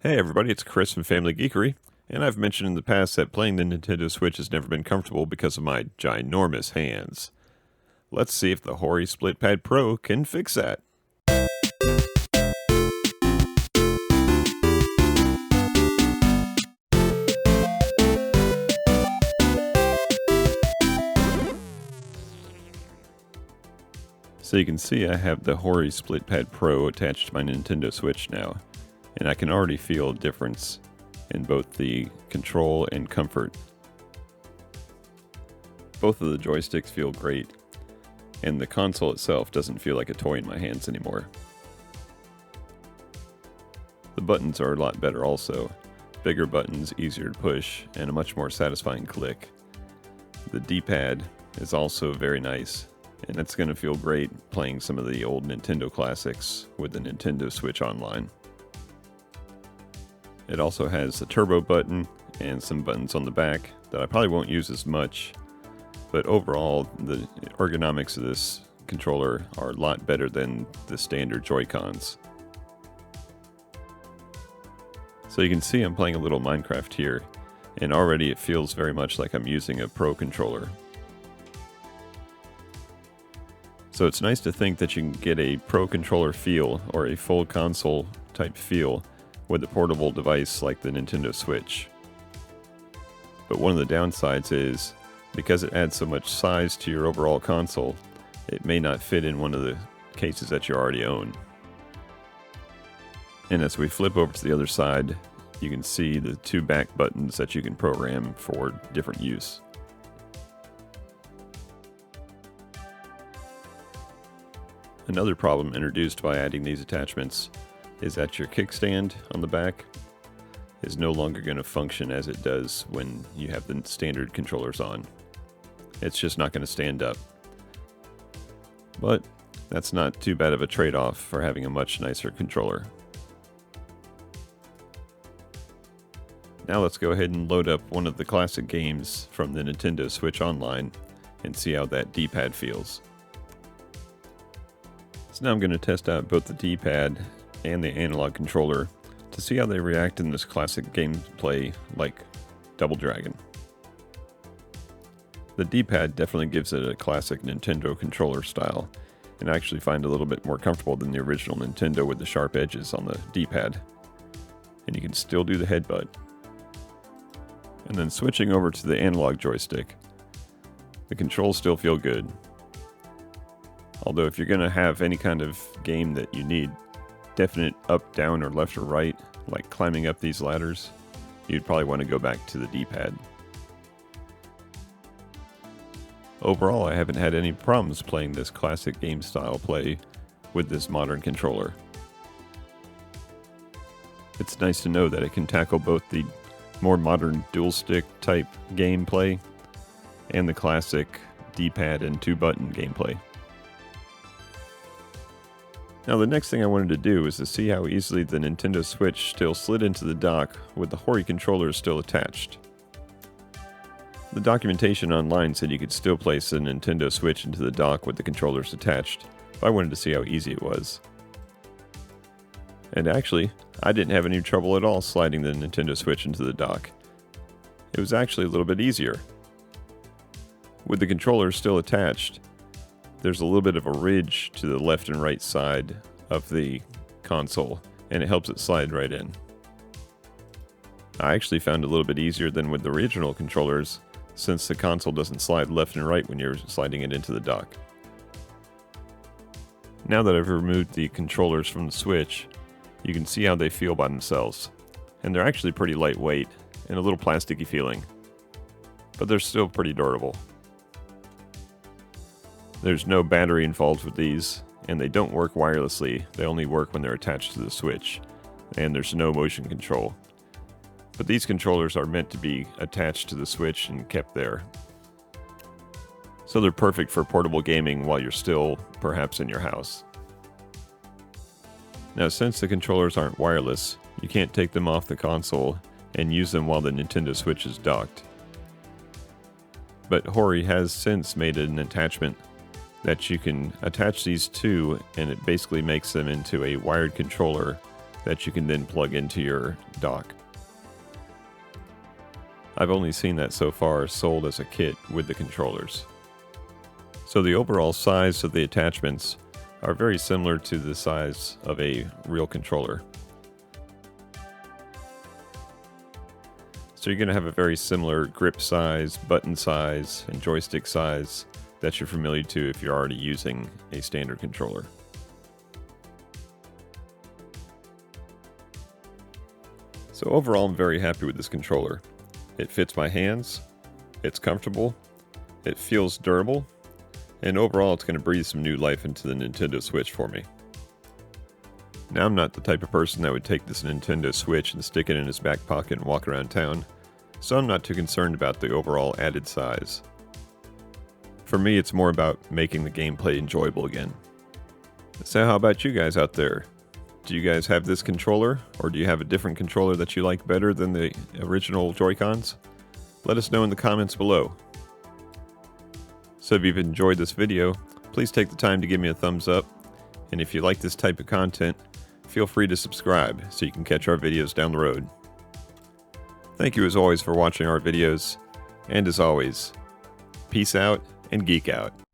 Hey everybody, it's Chris from Family Geekery, and I've mentioned in the past that playing the Nintendo Switch has never been comfortable because of my ginormous hands. Let's see if the Hori Split Pad Pro can fix that. So you can see I have the Hori Split Pad Pro attached to my Nintendo Switch now, and I can already feel a difference in both the control and comfort. Both of the joysticks feel great, and the console itself doesn't feel like a toy in my hands anymore. The buttons are a lot better also. Bigger buttons, easier to push, and a much more satisfying click. The D-pad is also very nice, and it's going to feel great playing some of the old Nintendo classics with the Nintendo Switch Online. It also has a turbo button and some buttons on the back that I probably won't use as much, but overall the ergonomics of this controller are a lot better than the standard Joycons. So you can see I'm playing a little Minecraft here, and already it feels very much like I'm using a Pro controller. So it's nice to think that you can get a Pro controller feel or a full console type feel with a portable device like the Nintendo Switch. But one of the downsides is, because it adds so much size to your overall console, it may not fit in one of the cases that you already own. And as we flip over to the other side, you can see the two back buttons that you can program for different use. Another problem introduced by adding these attachments is that your kickstand on the back is no longer going to function as it does when you have the standard controllers on. It's just not going to stand up. But that's not too bad of a trade-off for having a much nicer controller. Now let's go ahead and load up one of the classic games from the Nintendo Switch Online and see how that D-pad feels. So now I'm going to test out both the D-pad and the analog controller to see how they react in this classic gameplay like Double Dragon. The D-pad definitely gives it a classic Nintendo controller style, and I actually find it a little bit more comfortable than the original Nintendo with the sharp edges on the D-pad. And you can still do the headbutt. And then switching over to the analog joystick, the controls still feel good. Although if you're going to have any kind of game that you need definite up, down, or left or right, like climbing up these ladders, you'd probably want to go back to the D-pad. Overall, I haven't had any problems playing this classic game style play with this modern controller. It's nice to know that it can tackle both the more modern dual stick type gameplay and the classic D-pad and two button gameplay. Now the next thing I wanted to do is to see how easily the Nintendo Switch still slid into the dock with the Hori controllers still attached. The documentation online said you could still place the Nintendo Switch into the dock with the controllers attached, but I wanted to see how easy it was. And actually, I didn't have any trouble at all sliding the Nintendo Switch into the dock. It was actually a little bit easier. With the controllers still attached, there's a little bit of a ridge to the left and right side of the console, and it helps it slide right in. I actually found it a little bit easier than with the original controllers, since the console doesn't slide left and right when you're sliding it into the dock. Now that I've removed the controllers from the Switch, you can see how they feel by themselves, and they're actually pretty lightweight and a little plasticky feeling, but they're still pretty durable. There's no battery involved with these, and they don't work wirelessly. They only work when they're attached to the Switch, and there's no motion control. But these controllers are meant to be attached to the Switch and kept there. So they're perfect for portable gaming while you're still perhaps in your house. Now, since the controllers aren't wireless, you can't take them off the console and use them while the Nintendo Switch is docked. But Hori has since made an attachment that you can attach these to, and it basically makes them into a wired controller that you can then plug into your dock. I've only seen that so far sold as a kit with the controllers. So the overall size of the attachments are very similar to the size of a real controller. So you're going to have a very similar grip size, button size, and joystick size that you're familiar to if you're already using a standard controller. So overall, I'm very happy with this controller. It fits my hands, it's comfortable, it feels durable, and overall it's going to breathe some new life into the Nintendo Switch for me. Now, I'm not the type of person that would take this Nintendo Switch and stick it in his back pocket and walk around town, so I'm not too concerned about the overall added size. For me, it's more about making the gameplay enjoyable again. So how about you guys out there? Do you guys have this controller, or do you have a different controller that you like better than the original Joycons? Let us know in the comments below. So if you've enjoyed this video, please take the time to give me a thumbs up, and if you like this type of content, feel free to subscribe so you can catch our videos down the road. Thank you as always for watching our videos, and as always, peace out and geek out.